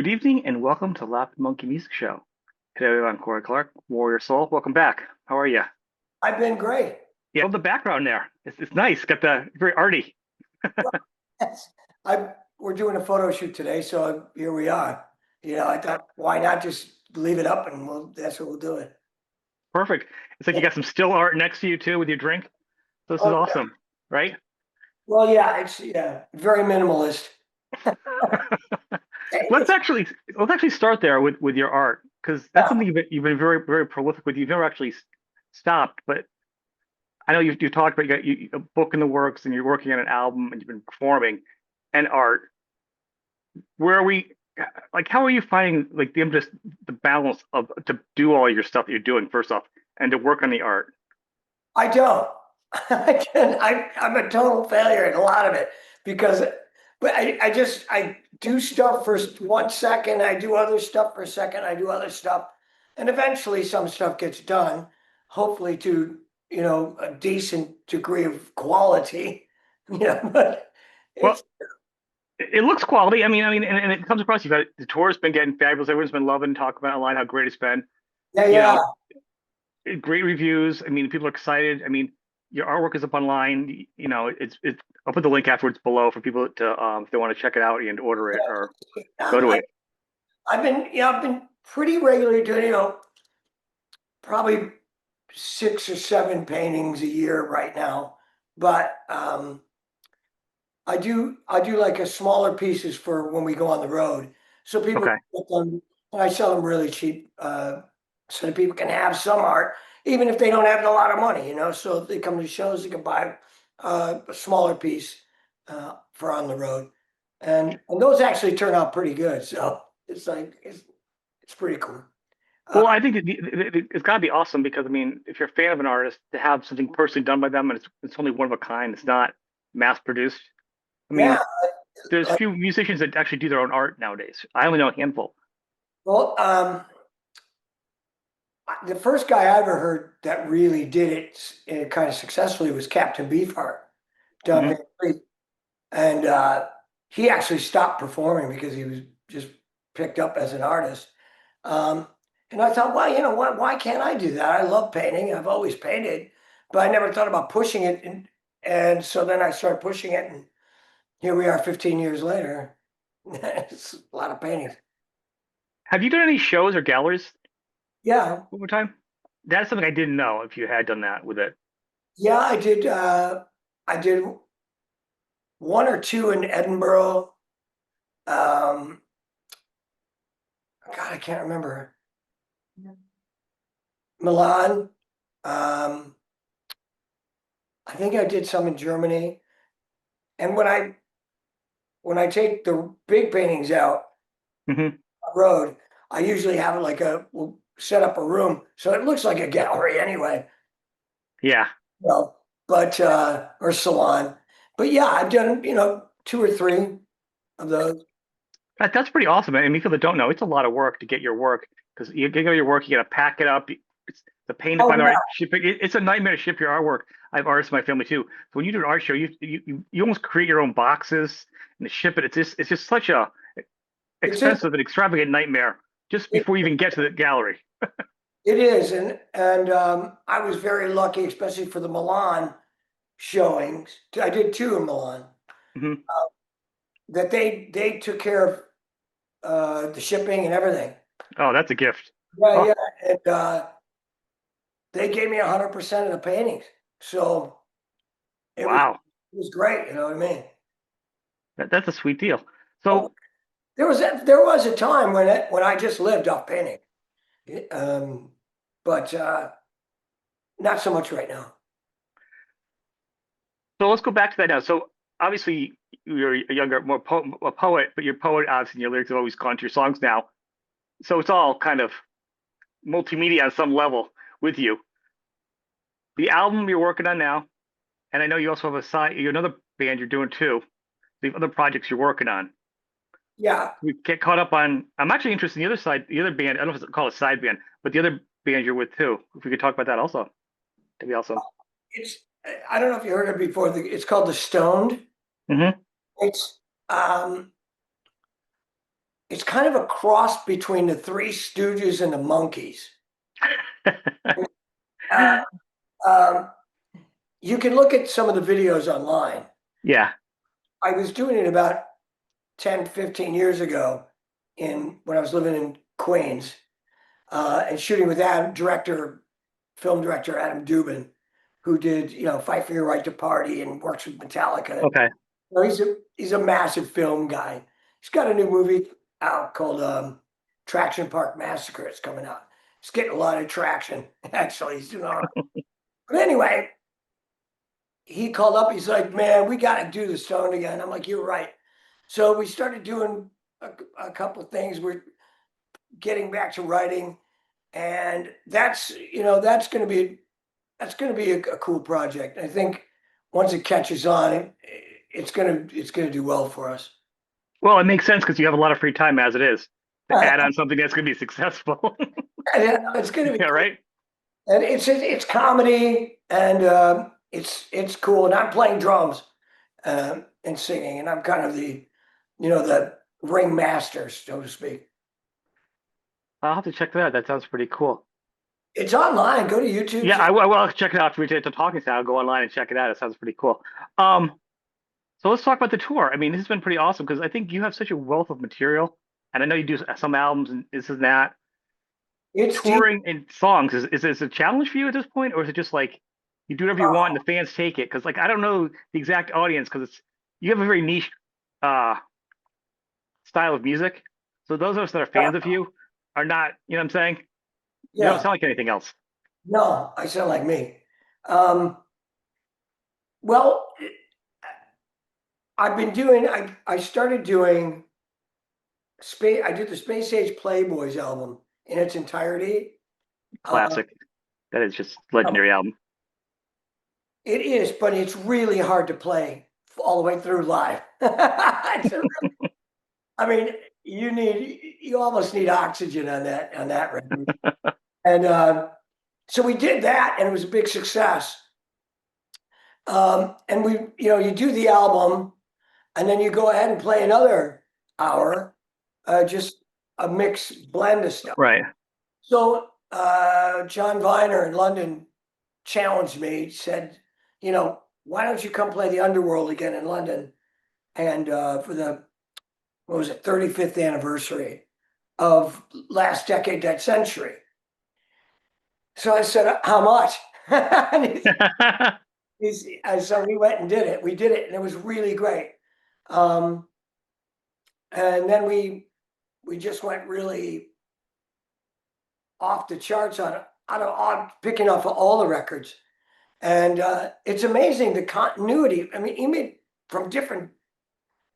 Good evening and welcome to Laughing Monkey Music Show. Today I'm Kory Clarke, Warrior Soul. Welcome back. How are you? I've been great. Yeah, love the background there. It's nice. Got the very arty. Well, yes, we're doing a photo shoot today, so here we are. I thought, why not just leave it up and that's what we'll do it. Perfect. It's like you got some still art next to you too with your drink. So this is Oh, yeah. awesome, right? Well, yeah, it's very minimalist. Let's It's, actually let's actually start there with your art because that's yeah, something you've been very prolific with. You've never actually stopped, but I know you've talked about a book in the works and you're working on an album and you've been performing and art. Where are we like how are you finding like the balance of to do all your stuff that you're doing first off and to work on the art? I don't. I'm a total failure in a lot of it because, but I do stuff for 1 second, I do other stuff for a second, I do other stuff, and eventually some stuff gets done, hopefully to a decent degree of quality, but Well, it's it looks quality. And it comes across. You've got the tour's been getting fabulous. Everyone's been loving talking about online how great it's been. yeah, You yeah, know, great reviews. I mean, people are excited. I mean, your artwork is up online. You know, it's. I'll put the link afterwards below for people to if they want to check it out and order it or go to I, it. I've been pretty regularly doing probably 6 or 7 paintings a year right now, but I do like a smaller pieces for when we go on the road, so people Okay. can get them, and I sell them really cheap, so that people can have some art, even if they don't have a lot of money, So if they come to shows, they can buy a smaller piece for on the road, and those actually turn out pretty good. So it's pretty cool. Uh, Well, I think it's got to be awesome because I mean, if you're a fan of an artist, to have something personally done by them and it's only one of a kind, it's not mass produced. I yeah, mean, there's like, few musicians that actually do their own art nowadays. I only know a handful. well, the first guy I ever heard that really did it kind of successfully was Captain Beefheart down Hmm. here, and he actually stopped performing because he was just picked up as an artist. Um, and I thought, well, you know what? Why can't I do that? I love painting. I've always painted, but I never thought about pushing it. And so then I started pushing it, and here we are 15 years later. It's a lot of paintings. Have you done any shows or galleries Yeah, over time? That's something I didn't know if you had done that with it. yeah, I did. I did one or two in Edinburgh. Um, God, I can't remember. Milan. Um, I think I did some in Germany. And when I take the big paintings out Hmm. on the road, I usually have like we'll set up a room so it looks like a gallery anyway. Yeah, Well, but or salon. But yeah, I've done two or three of those. that's pretty awesome. I mean, people that don't know, it's a lot of work to get your work because you get your work, you got to pack it up. It's the pain to Oh find the yeah, right shipping. It's a nightmare to ship your artwork. I have artists in my family too. So when you do an art show, you almost create your own boxes and to ship it. It's just such a it's just expensive and extravagant nightmare just it, before you even get to the gallery. it is, and I was very lucky, especially for the Milan showings. I did two in Milan. Hmm. That they took care of the shipping and everything. Oh, that's a gift. Yeah, Oh, yeah, and they gave me 100% of the paintings, so it was wow. it was great. You know what I mean? That's a sweet deal. Oh, So, there was a time when I just lived off painting, um, but not so much right now. so let's go back to that now. So obviously you're a younger, a poet, but your poet obviously your lyrics have always gone to your songs now. So it's all kind of multimedia on some level with you. The album you're working on now, and I know you also have a side, you another band you're doing too. The other projects you're working on. Yeah, We get caught up on. I'm actually interested in the other side, the other band. I don't know if it's called a side band, but the other band you're with too. If we could talk about that also, that'd be awesome. it's I don't know if you heard it before. It's called the Stoned. Hmm. It's um, it's kind of a cross between the Three Stooges and the Monkees. Uh, um, you can look at some of the videos online. Yeah. I was doing it about 10, 15 years ago when I was living in Queens, and shooting with film director Adam Dubin, who did, Fight for Your Right to Party and works with Metallica. Okay. He's a massive film guy. He's got a new movie out called Traction Park Massacre. It's coming out. It's getting a lot of traction. Actually, he's doing all right. But anyway, he called up. He's like, "Man, we got to do the Stone again." I'm like, "You're right." So we started doing a couple of things. We're getting back to writing, and that's going to be a cool project. I think once it catches on, it's gonna do well for us. Well, it makes sense because you have a lot of free time as it is to add on something that's going to be successful. It's gonna be Yeah, cool, right. and it's comedy, and it's cool. And I'm playing drums and singing, and I'm kind of the ring master, so to speak. I'll have to check that out. That sounds pretty cool. It's online. Go to YouTube. Yeah, I will check it out after we take the talking sound. I'll go online and check it out. It sounds pretty cool. Um, so let's talk about the tour. I mean, this has been pretty awesome because I think you have such a wealth of material, and I know you do some albums and this and that. It's deep. Touring and songs is this a challenge for you at this point, or is it just like you do whatever you want and the fans take it? Because like I don't know the exact audience because it's you have a very niche uh style of music. So those of us that are fans of you are not, you know what I'm saying? You don't Yeah. sound like anything else. No, I sound like me. Um, well, I started doing space. I did the Space Age Playboys album in its entirety. Uh, Classic. That is just legendary album. it is, but it's really hard to play all the way through live. I mean, you almost need oxygen on that record. And so we did that, and it was a big success. And you do the album, and then you go ahead and play another hour, just a mixed blend of stuff. Right. So John Viner in London challenged me, said, why don't you come play the Underworld again in London? And for the, what was it, 35th anniversary of last decade, that century. So I said, how much? And so we went and did it. We did it, and it was really great. Um, and then we just went really off the charts on picking off of all the records. And it's amazing the continuity. I mean, even from different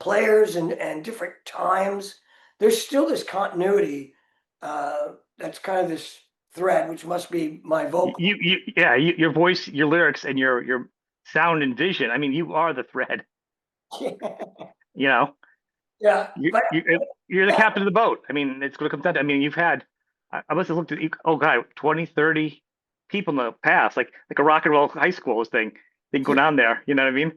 players and different times, there's still this continuity. That's kind of this thread, which must be my vocal. Your voice, your lyrics, and your sound and vision. I mean, you are the thread. You know, Yeah, you but you you're the captain of the boat. I mean, it's going to come down to. I mean, you've had. I must have looked at. Oh God, 20, 30 people in the past, like a rock and roll high school thing go down there. You know what I mean?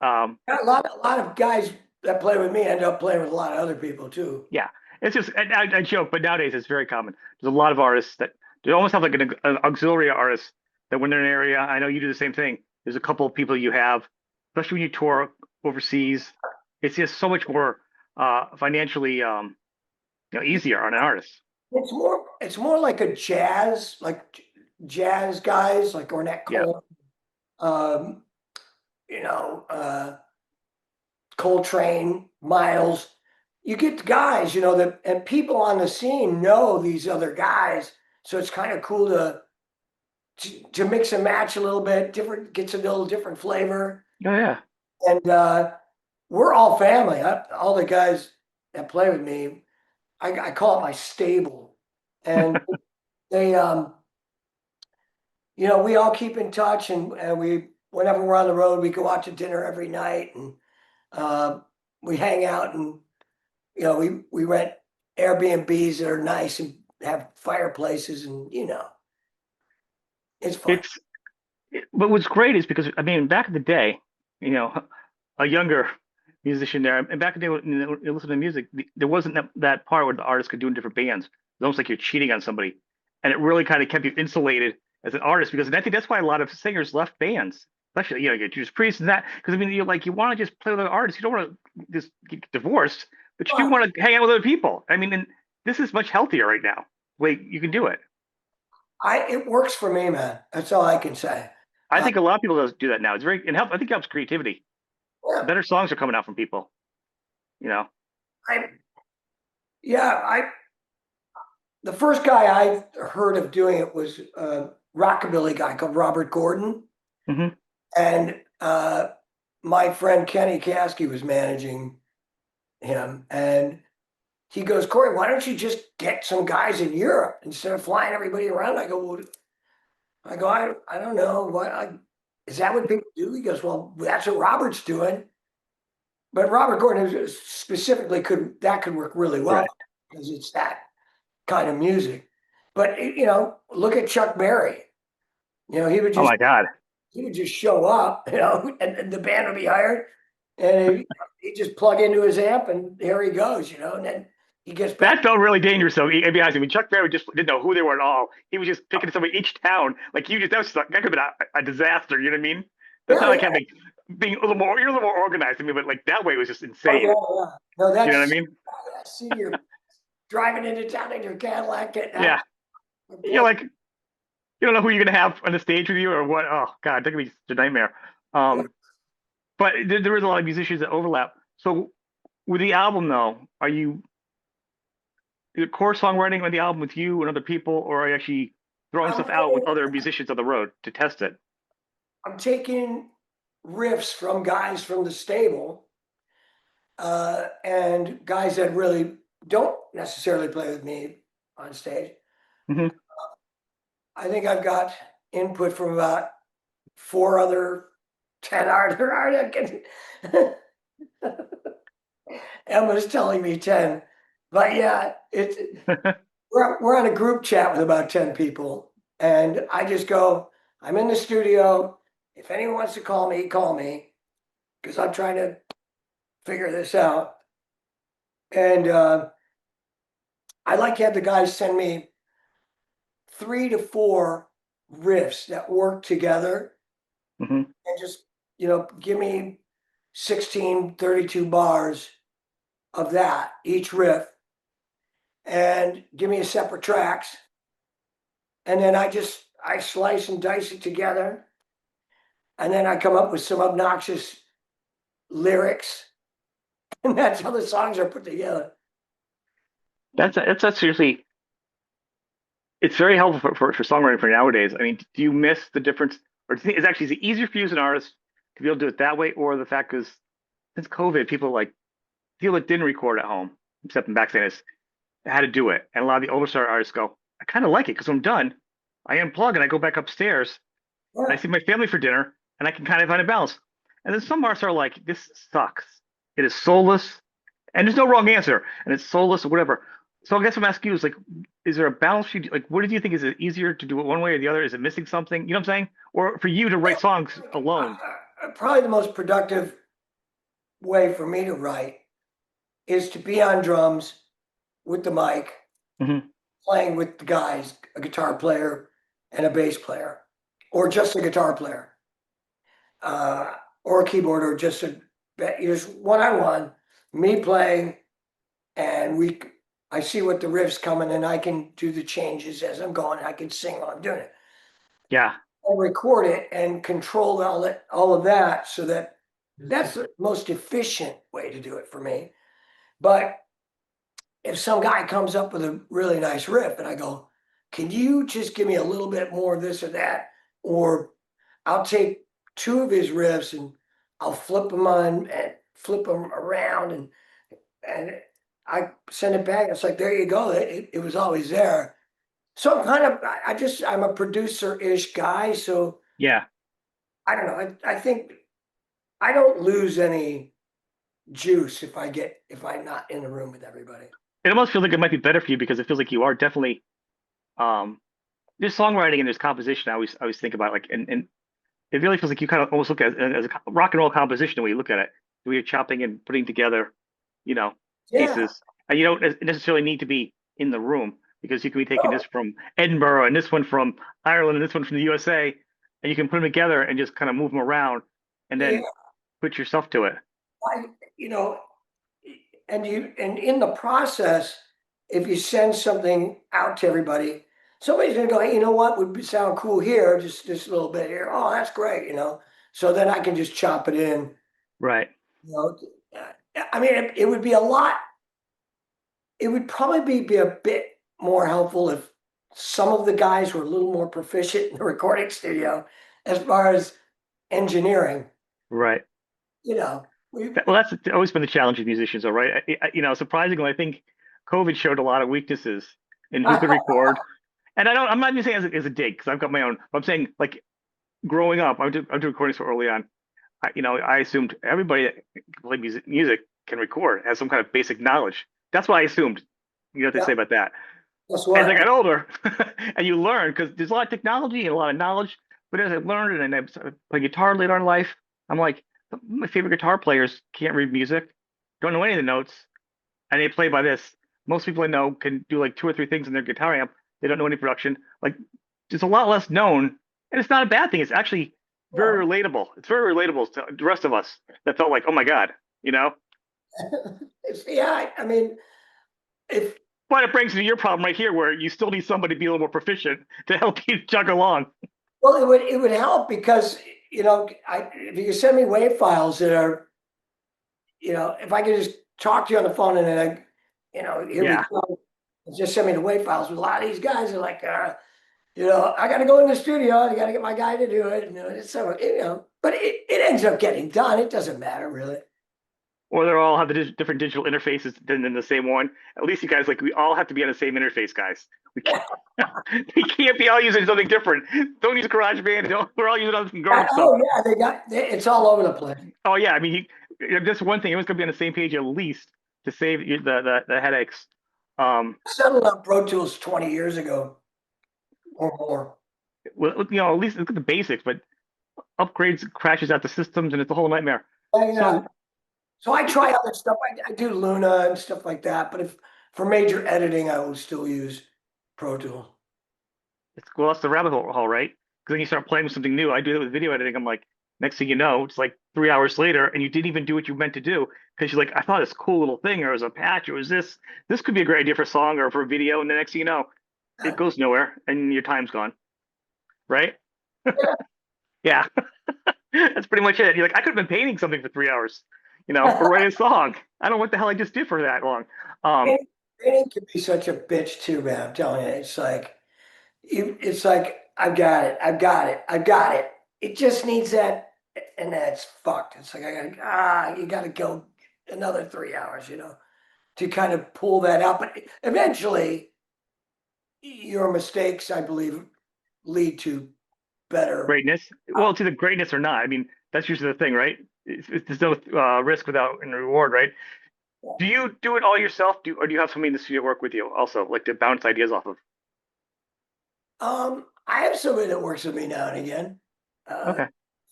Um, a lot of guys that play with me end up playing with a lot of other people too. yeah, it's just I joke, but nowadays it's very common. There's a lot of artists that they almost have like an auxiliary artist that when they're in an area. I know you do the same thing. There's a couple of people you have, especially when you tour overseas. It's just so much more financially easier on an artist. It's more like a jazz guys like Ornette Yeah. Cole, um, you know, uh, Coltrane, Miles. You get the guys, that and people on the scene know these other guys, so it's kind of cool to mix and match a little bit, different gets a little different flavor, Oh yeah. and we're all family. All the guys that play with me, I call it my stable, and they we all keep in touch, and we whenever we're on the road, we go out to dinner every night, and uh, we hang out, and we rent Airbnbs that are nice and have fireplaces, and it's fun. It's but what's great is because I mean back in the day, you know, a younger musician there. And back in the day when you listen to music, there wasn't that part where the artist could do in different bands. It's almost like you're cheating on somebody, and it really kind of kept you insulated as an artist because and I think that's why a lot of singers left bands, especially you get Judas Priest and that because I mean you want to just play with other artists. You don't want to just get divorced, but you do Well, want to hang out with other people. I mean, and this is much healthier right now. Wait, you can do it. it works for me, man. That's all I can say. I Uh, think a lot of people do that now. It's very and help. I think it helps creativity. yeah, Better songs are coming out from people. You know. I yeah, I the first guy I heard of doing it was a rockabilly guy called Robert Gordon, Hmm. and my friend Kenny Caskey was managing him, and he goes, Kory, why don't you just get some guys in Europe instead of flying everybody around? I go, well, I don't know. Is that what people do? He goes, well, that's what Robert's doing. But Robert Gordon specifically could work really well Right. because it's that kind of music. But look at Chuck Berry. You know, Oh my God. he would just show up, and the band would be hired, and he just plug into his amp, and here he goes, and then he gets back. That felt really dangerous. So, to be honest, I mean, Chuck Berry just didn't know who they were at all. He was just picking somebody each town. Like you just that could have been a disaster. You know what I mean? That's Yeah, not like yeah. having being you're a little more organized. I mean, but like that way was just Oh, insane. yeah, yeah. No, You know what I that's mean? I see you're driving into town in your Cadillac getting Yeah. out. You're like you don't know who you're gonna have on the stage with you or what. Oh God, that could be a nightmare. Yeah. Um, but there is a lot of musicians that overlap. So with the album though, are you the core songwriting on the album with you and other people, or are you actually throwing I'm stuff out with writing, other musicians on the road to test it? I'm taking riffs from guys from the stable, and guys that really don't necessarily play with me on stage. Hmm. I think I've got input from about four other 10 artists. Emma's telling me 10. But yeah, we're on a group chat with about 10 people. And I just go, I'm in the studio. If anyone wants to call me, because I'm trying to figure this out. And I like to have the guys send me 3 to 4 riffs that work together Hmm. and just, give me 16, 32 bars of that, each riff, and give me a separate tracks. And then I slice and dice it together. And then I come up with some obnoxious lyrics. And that's how the songs are put together. That's seriously. It's very helpful for songwriting for nowadays. I mean, do you miss the difference, or do you think is it easier for you as an artist to be able to do it that way, or the fact is since COVID, people that didn't record at home, I'm stepping back saying this, had to do it, and a lot of the older star artists go, I kind of like it because when I'm done, I unplug and I go back upstairs and I Yeah. see my family for dinner, and I can kind of find a balance. And then some artists are like, this sucks. It is soulless, and there's no wrong answer, and it's soulless or whatever. So I guess I'm asking you is like, is there a balance? Like, what do you think? Is it easier to do it one way or the other? Is it missing something? You know what I'm saying? Or for you to write songs alone? Probably the most productive way for me to write is to be on drums with the mic, Hmm. playing with the guys, a guitar player and a bass player, or just a guitar player, or a keyboard, or just one on one, me playing, and I see what the riff's coming, and I can do the changes as I'm going. I can sing while I'm doing it. Yeah, I record it and control all of that, so that's the most efficient way to do it for me. But if some guy comes up with a really nice riff and I go, can you just give me a little bit more of this or that? Or I'll take 2 of his riffs and I'll flip them on and flip them around, and I send it back. It's like, there you go. It was always there. So I'm a producer-ish guy. So yeah. I don't know. I think I don't lose any juice if I'm not in the room with everybody. It almost feels like it might be better for you because it feels like you are definitely um there's songwriting and there's composition. I always think about like and it really feels like you kind of almost look at it as a rock and roll composition the way you look at it. where you're chopping and putting together, you know, Yeah. pieces. And you don't necessarily need to be in the room because you can be taking Oh, this from Edinburgh and this one from Ireland and this one from the USA, and you can put them together and just kind of move them around and yeah. then put your stuff to it. I, you know, and in the process, if you send something out to everybody, somebody's gonna go, hey, you know what would sound cool here, just this little bit here. Oh, that's great, So then I can just chop it in, Right. you know. I mean, it would be a lot. It would probably be a bit more helpful if some of the guys were a little more proficient in the recording studio as far as engineering. Right. You know, we Well, that's always been the challenge of musicians, all right. Surprisingly, I think COVID showed a lot of weaknesses in who could record. And I'm not even saying as a dig because I've got my own. I'm saying like growing up, I did recording so early on. I assumed everybody that can play music can record, has some kind of basic knowledge. That's what I assumed. You know what they yeah, say about that. guess As I what? got older, and you learn because there's a lot of technology and a lot of knowledge. But as I learned and I played guitar later in life, I'm like, my favorite guitar players can't read music, don't know any of the notes, and they play by this. Most people I know can do like two or three things in their guitar amp. They don't know any production. Like, there's a lot less known, and it's not a bad thing. It's actually very Well, relatable. It's very relatable to the rest of us that felt like, oh my God, you know? yeah, I mean, if But it brings me to your problem right here, where you still need somebody to be a little more proficient to help you chug along. well, it would help because if you send me WAV files that are, if I could just talk to you on the phone and then here we Yeah. go, just send me the WAV files. But a lot of these guys are like, I got to go in the studio. I got to get my guy to do it. So but it ends up getting done. It doesn't matter really. Or they all have the different digital interfaces than in the same one. At least you guys, like, we all have to be on the same interface, guys. We can't, we can't be all using something different. Don't use GarageBand. We're all using other garbage stuff. Oh yeah, it's all over the place. Oh yeah, I mean, just one thing. Everyone's gonna be on the same page at least to save the headaches. I settled on Pro Tools 20 years ago or more. Well, at least look at the basics, but upgrades crashes out the systems, and it's a whole nightmare. Yeah. So So I try other stuff. I do Luna and stuff like that. But if for major editing, I will still use Pro Tools. well, that's the rabbit hole, right? Because then you start playing with something new. I do that with video editing. I'm like, next thing you know, it's like 3 hours later, and you didn't even do what you meant to do because you're like, I thought this cool little thing, or it was a patch, or was this. This could be a great idea for a song or for a video, and the next thing you know, it Yeah. goes nowhere, and your time's gone, right? Yeah. Yeah, that's pretty much it. You're like, I could have been painting something for 3 hours, or writing a song. I don't know what the hell I just did for that long. Um, Painting can be such a bitch too, man. I'm telling you, it's like I've got it, I've got it, I've got it. It just needs that, and that's fucked. It's like you got to go another 3 hours, to kind of pull that out. But eventually, your mistakes, I believe, lead to better. Greatness. Well, it's either greatness or not. I mean, that's usually the thing, right? There's no risk without a reward, right? Do you do it all yourself, or do you have somebody in the studio work with you also, like to bounce ideas off of? I have somebody that works with me now and again. Uh, Okay.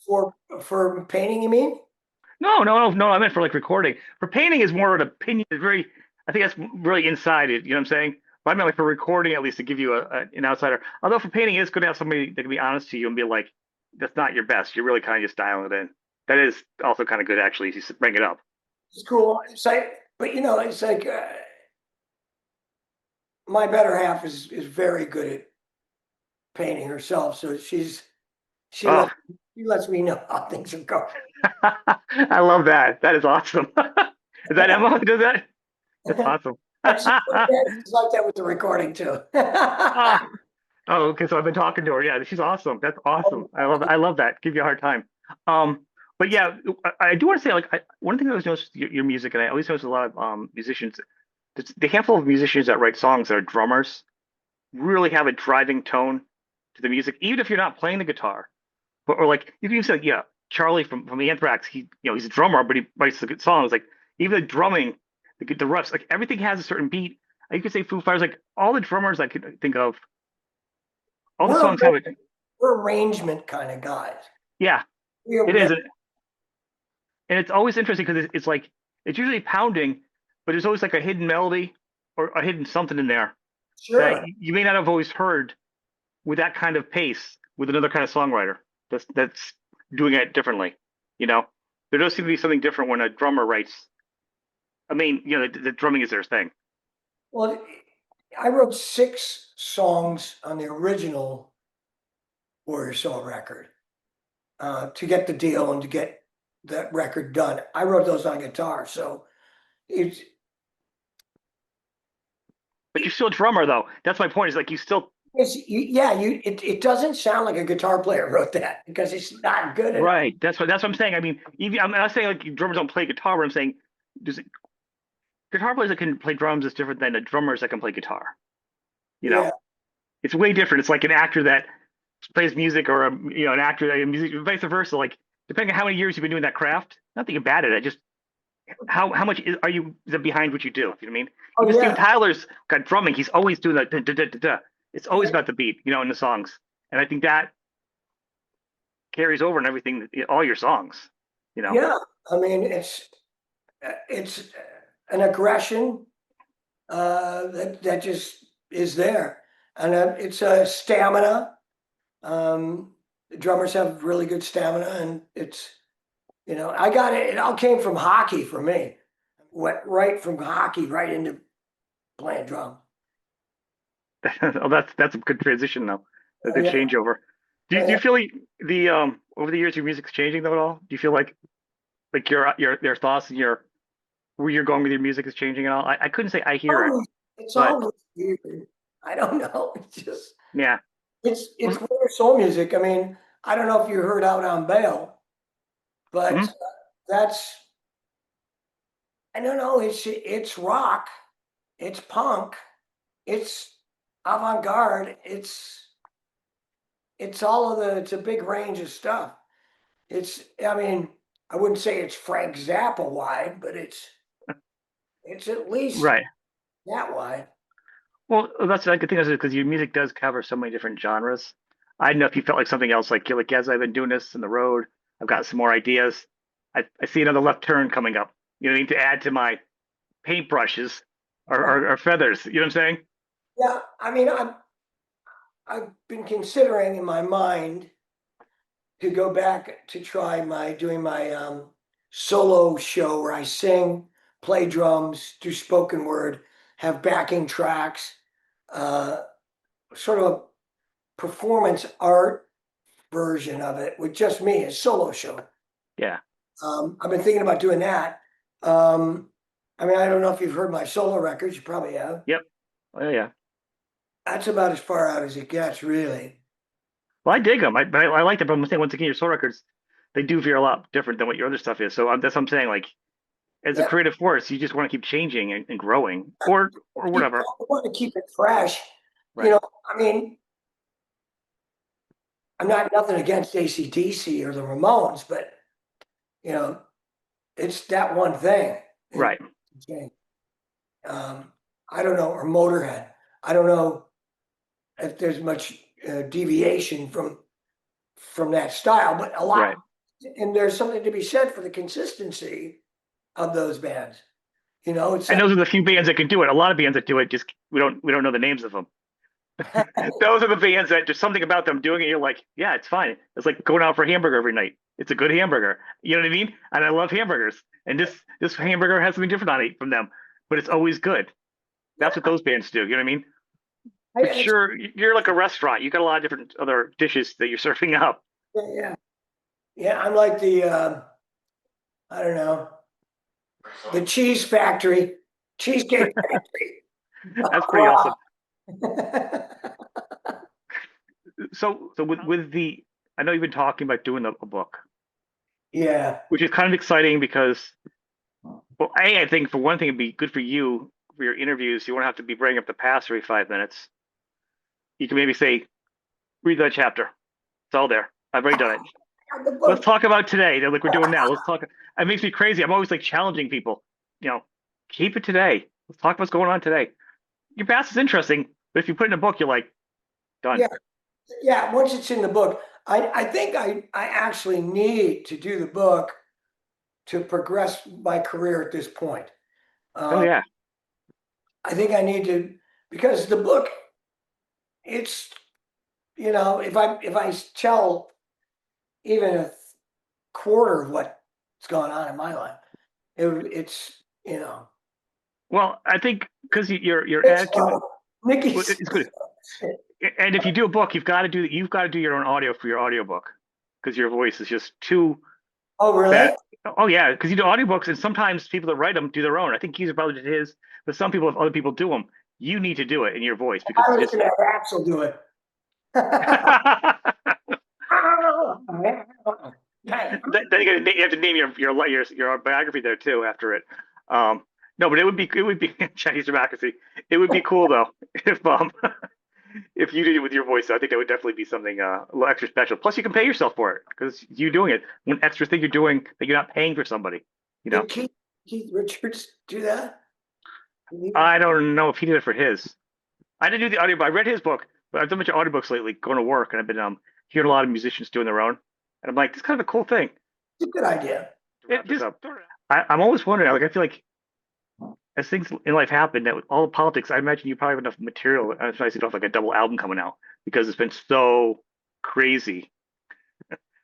for painting, you mean? No, no, no, no. I meant for like recording. For painting is more an opinion. It's very, I think that's really inside it. You know what I'm saying? But I meant like for recording, at least to give you an outsider. Although for painting, it's good to have somebody that can be honest to you and be like, that's not your best. You're really kind of just dialing it in. That is also kind of good, actually, if you bring it up. It's cool. It's like, but it's like my better half is very good at painting herself, so she Oh, lets she lets me know how things are going. I love that. That is awesome. Is that Emma who does that? That's awesome. And she's like that with the recording too. Ah, oh, okay. So I've been talking to her. Yeah, she's awesome. That's awesome. I love that. Give you a hard time. Um, but yeah, I do want to say like one thing I always noticed your music, and I always notice a lot of musicians. The handful of musicians that write songs that are drummers really have a driving tone to the music, even if you're not playing the guitar. Or like you can even say, like, yeah, Charlie from the Anthrax. He's a drummer, but he writes the good songs. Like even the drumming, the riffs, like everything has a certain beat. You could say Foo Fighters, like all the drummers I could think of, all the we're songs have it. we're arrangement kind of guys. Yeah, We are it is. and it's always interesting because it's like it's usually pounding, but there's always like a hidden melody or a hidden something in there that Sure. you may not have always heard with that kind of pace with another kind of songwriter that's doing it differently. You know, there does seem to be something different when a drummer writes. I mean, the drumming is their thing. Well, I wrote 6 songs on the original Warrior Soul record to get the deal and to get that record done. I wrote those on guitar, so it's But you're still a drummer, though. That's my point. Is like you still it doesn't sound like a guitar player wrote that because it's not good enough. right. That's what I'm saying. I mean, even I'm not saying like drummers don't play guitar, but I'm saying there's guitar players that can play drums is different than the drummers that can play guitar. You know, Yeah. it's way different. It's like an actor that plays music or an actor that music, vice versa. Like depending on how many years you've been doing that craft, not that you're bad at it, just how much are you is it behind what you do? You know what I mean? Oh Even Steven yeah. Tyler's got drumming. He's always doing that. Da, da, da, da. It's always Yeah. about the beat, in the songs, and I think that carries over in everything, all your songs. You know, Yeah. I mean, it's an aggression that just is there, and it's a stamina. The drummers have really good stamina, and I got it. It all came from hockey for me. Went right from hockey right into playing drums. oh, that's a good transition though. The Yeah, changeover. Do you yeah. feel like the over the years your music's changing though at all? Do you feel like your thoughts and your where you're going with your music is changing at all? I couldn't say I hear it, Always, it's but always weird. I don't know. It's just yeah. it's weird soul music. I mean, I don't know if you heard Out on Bail, but Mhm. that's I don't know. It's rock, it's punk, it's avant garde. It's all of the. It's a big range of stuff. I mean, I wouldn't say it's Frank Zappa wide, but it's at least Right. that wide. Well, that's like the thing is because your music does cover so many different genres. I don't know if you felt like something else, like as I've been doing this in the road, I've got some more ideas. I see another left turn coming up. You know what I mean? To add to my paintbrushes or feathers. You know what I'm saying? Yeah, I mean, I've been considering in my mind to go back to try my doing my solo show where I sing, play drums, do spoken word, have backing tracks, uh, sort of a performance art version of it with just me, a solo show. Yeah. I've been thinking about doing that. Um, I mean, I don't know if you've heard my solo records. You probably have. Yep. Oh yeah. That's about as far out as it gets, really. Well, I dig them. I like them, but I'm saying once again, your soul records, they do veer a lot different than what your other stuff is. So that's what I'm saying. Like as a Yeah, creative force, you just want to keep changing and growing, or I whatever. want to keep it fresh. You Right. know, I mean, I'm not nothing against AC/DC or the Ramones, but you know, it's that one thing. And Right. um, I don't know, or Motorhead. I don't know if there's much deviation from that style, but a lot. Right. And there's something to be said for the consistency of those bands. It's And like those are the few bands that can do it. A lot of bands that do it just we don't know the names of them. Those are the bands that there's something about them doing it. You're like, yeah, it's fine. It's like going out for a hamburger every night. It's a good hamburger. You know what I mean? And I love hamburgers. And this hamburger has something different on it from them, but it's always good. yeah, That's what those bands do. You know what I mean? But it's, you're like a restaurant. You got a lot of different other dishes that you're serving up. yeah, yeah. I'm like the I don't know, the cheese factory, cheesecake factory. That's pretty Raw. awesome. So with the I know you've been talking about doing a book, Yeah, which is kind of exciting because well, I think for one thing it'd be good for you for your interviews. You won't have to be bringing up the past every 5 minutes. You can maybe say, read that chapter. It's all there. I've already done it. the Let's book. talk about today, like we're doing now. Let's talk. It makes me crazy. I'm always like challenging people. You know, keep it today. Let's talk what's going on today. Your past is interesting, but if you put it in a book, you're like, done. Yeah, yeah. Once it's in the book, I think I actually need to do the book to progress my career at this point. Oh yeah. I think I need to, because the book, it's, if I tell even a quarter of what's going on in my life, it's, Well, I think because your it's attitude, Nikki's. it's good. And if you do a book, you've got to do your own audio for your audiobook because your voice is just too Oh, really? bad. Oh yeah, because you do audiobooks and sometimes people that write them do their own. I think Keys probably did his, but some people, if other people do them, you need to do it in your voice because I it's was just. looking at Axel do it. Then you have to name your biography there too after it. No, but it would be Chinese democracy. It would be cool though if you did it with your voice. So I think that would definitely be something a little extra special. Plus, you can pay yourself for it because you doing it, one extra thing you're doing that you're not paying for somebody. Did Keith Richards do that? I don't know if he did it for his. I didn't do the audio, but I read his book. But I've done a bunch of audiobooks lately, going to work, and I've been hearing a lot of musicians doing their own, and I'm like, this is kind of a cool thing. It's a good idea. I'm always wondering. Like, I feel like as things in life happen, that with all the politics, I imagine you probably have enough material. I'm trying to see like a double album coming out because it's been so crazy.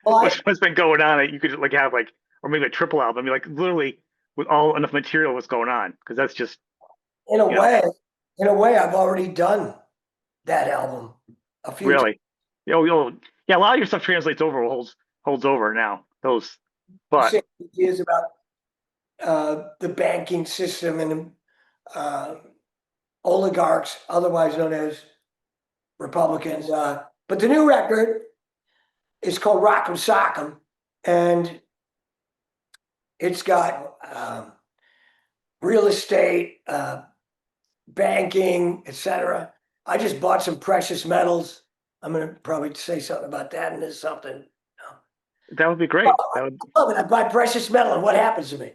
Well, What's been going on? You could like have like, or maybe a triple album. I mean, like literally with all enough material, what's going on? Because that's just in a way, I've already done that album a few times. really, yeah. A lot of your stuff translates over, holds over now. Those, but Ideas about the banking system and oligarchs, otherwise known as Republicans. But the new record is called Rock'em Sock'em, and it's got real estate, banking, etc. I just bought some precious metals. I'm going to probably say something about that in this something. that would be great. I love it. I buy precious metal, and what happens to me?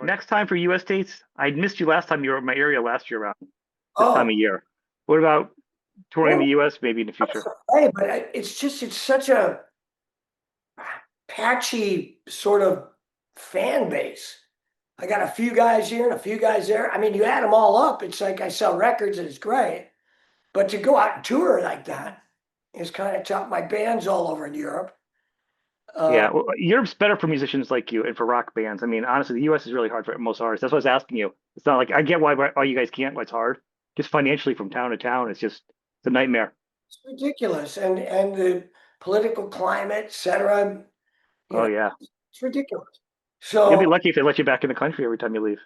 Next time for U.S. dates, I missed you last time you were in my area last year around this time Oh, of year. What about touring the well, U.S. maybe in the future? hey, but it's such a patchy sort of fan base. I got a few guys here and a few guys there. I mean, you add them all up, it's like I sell records and it's great. But to go out and tour like that is kind of tough. My band's all over in Europe. Yeah, well, Europe's better for musicians like you and for rock bands. I mean, honestly, the U.S. is really hard for most artists. That's what I was asking you. It's not like I get why you guys can't. Why it's hard. Just financially from town to town, it's a nightmare. It's ridiculous, and the political climate, etc. Oh yeah, It's ridiculous. you'll be So lucky if they let you back in the country every time you leave.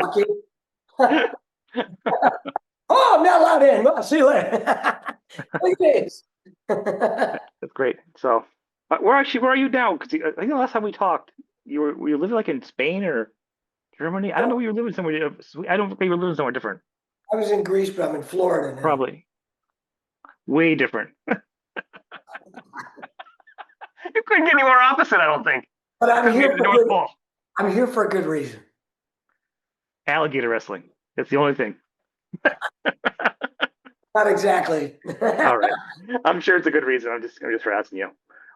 lucky. Oh, I'm not allowed in. Well, see you later. Please. That's great. So, where are you now? Because I think the last time we talked, were you living like in Spain or Germany? I don't know. You were living somewhere. I don't think you were living somewhere different. I was in Greece, but I'm in Florida now. Probably way different. You couldn't get any more opposite, I don't think. But I'm here The North Pole. I'm here for a good reason. Alligator wrestling. That's the only thing. Not exactly. All right. I'm sure it's a good reason. I'm just harassing you.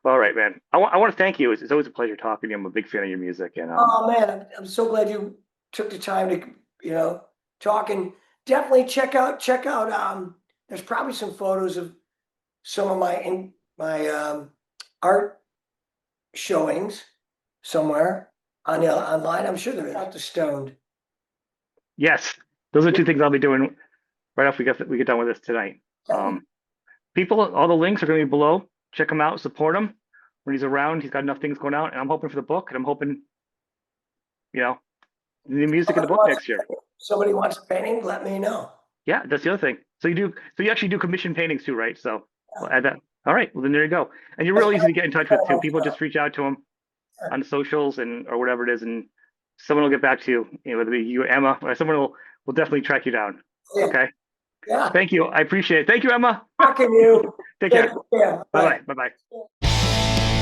All right, man. I want to thank you. It's always a pleasure talking to you. I'm a big fan of your music. And Oh man, I'm so glad you took the time to talk, and definitely check out there's probably some photos of some of my art showings somewhere online. I'm sure they're out the stoned. yes, those are two things I'll be doing right after we get done with this tonight. People, all the links are going to be below. Check him out, support him when he's around. He's got enough things going out, and I'm hoping for the book, and I'm hoping, the music in the book next year. Somebody wants a painting, let me know. Yeah, that's the other thing. So you actually do commission paintings too, right? So we'll add that. All right, well then there you go. And you're real easy to get in touch with too. People just reach out to him on the socials or whatever it is, and someone will get back to you. Whether it be you or Emma, or someone will definitely track you down. Yeah. Okay. Yeah. Thank you. I appreciate it. Thank you, Emma. Talking to you. Take care. Yeah. Bye bye. Bye bye.